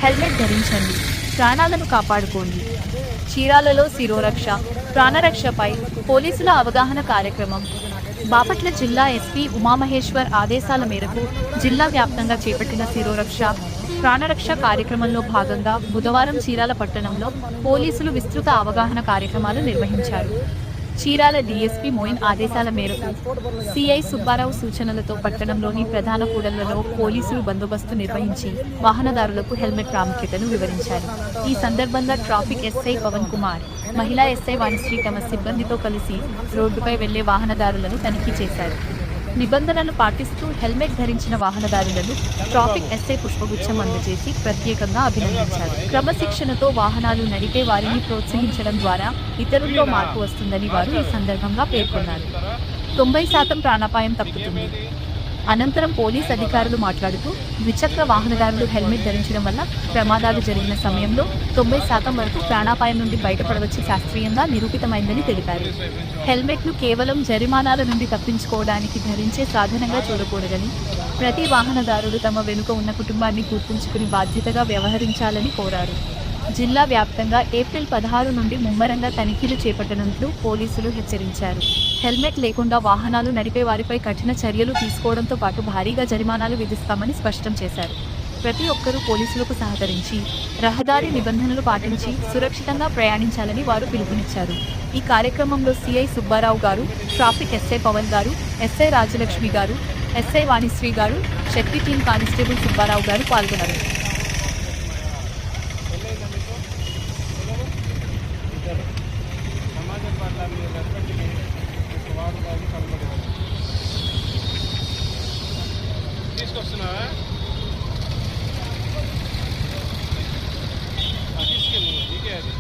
Helmet ధరించండి, ప్రాణాలను కాపాడుకోండి. చీరాలలో శిరోరక్ష, ప్రాణరక్షపై పోలీసుల అవగాహన కార్యక్రమం. బాపట్ల జిల్లా ఎస్పీ ఉమామహేశ్వర్ ఆదేశాల మేరకు జిల్లా వ్యాప్తంగా చేపట్టిన శిరోరక్ష, ప్రాణరక్ష కార్యక్రమంలో భాగంగా బుధవారం చీరాల పట్టణంలో పోలీసులు విస్తృత అవగాహన కార్యక్రమాలు నిర్వహించారు. చీరాల డీఎస్పీ మోయిన్ ఆదేశాల మేరకు సిఐ సుబ్బారావు సూచనలతో పట్టణంలోని ప్రధాన కూడళ్లలో పోలీసులు బందోబస్తు నిర్వహించి వాహనదారులకు హెల్మెట్ ప్రాముఖ్యతను వివరించారు. ఈ సందర్భంగా ట్రాఫిక్ ఎస్ఐ పవన్ కుమార్, మహిళా ఎస్ఐ వాణిశ్రీ తమ సిబ్బందితో కలిసి రోడ్డుపై వెళ్లే వాహనదారులను తనిఖీ చేశారు. నిబంధనలు పాటిస్తూ హెల్మెట్ ధరించిన వాహనదారులను ట్రాఫిక్ ఎస్ఐ పుష్పగుచ్చం అందజేసి ప్రత్యేకంగా అభినందించారు. క్రమశిక్షణతో వాహనాలు నడిపే వారిని ప్రోత్సహించడం ద్వారా ఇతరుల్లో మార్పు వస్తుందని వారు ఈ సందర్భంగా పేర్కొన్నారు. 90% ప్రాణాపాయం తప్పుతుంది. అనంతరం పోలీస్ అధికారులు మాట్లాడుతూ ద్విచక్ర వాహనదారులు హెల్మెట్ ధరించడం వల్ల ప్రమాదాలు జరిగిన సమయంలో 90% వరకు ప్రాణాపాయం నుండి బయటపడవచ్చి శాస్త్రీయంగా నిరూపితమైందని తెలిపారు. హెల్మెట్ను కేవలం జరిమానాల నుండి తప్పించుకోవడానికి ధరించే సాధనంగా చూడకూడదని, ప్రతి వాహనదారుడు తమ వెనుక ఉన్న కుటుంబాన్ని గుర్తుంచుకుని బాధ్యతగా వ్యవహరించాలని కోరారు. జిల్లా వ్యాప్తంగా ఏప్రిల్ 16 నుండి ముమ్మరంగా తనిఖీలు చేపట్టనున్నట్లు పోలీసులు హెచ్చరించారు. హెల్మెట్ లేకుండా వాహనాలు నడిపే వారిపై కఠిన చర్యలు తీసుకోవడంతో పాటు భారీగా జరిమానాలు విధిస్తామని స్పష్టం చేశారు. ప్రతి ఒక్కరూ పోలీసులకు సహకరించి రహదారి నిబంధనలు పాటించి సురక్షితంగా ప్రయాణించాలని వారు పిలుపునిచ్చారు. ఈ కార్యక్రమంలో సిఐ సుబ్బారావు గారు, ట్రాఫిక్ ఎస్ఐ పవన్ గారు, ఎస్ఐ రాజలక్ష్మి గారు, ఎస్ఐ వాణిశ్రీ గారు, శక్తి టీం కానిస్టేబుల్ సుబ్బారావు గారు పాల్గొన్నారు. తీసుకొస్తున్నావా? తీసుకెళ్ళు, నీకే అది.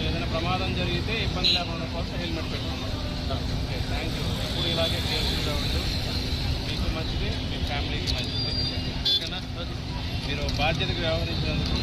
ఏదైనా ప్రమాదం జరిగితే ఇబ్బంది లేకుండా కోసం హెల్మెట్ పెట్టుకున్నాం. Okay, thank you. ఇప్పుడు ఇలాగే కేర్ఫుల్గా ఉండు. మీకు మంచిది, మీ ఫ్యామిలీకి మంచిది. ఓకేనా? మీరు బాధ్యతగా వ్యవహరించినందుకు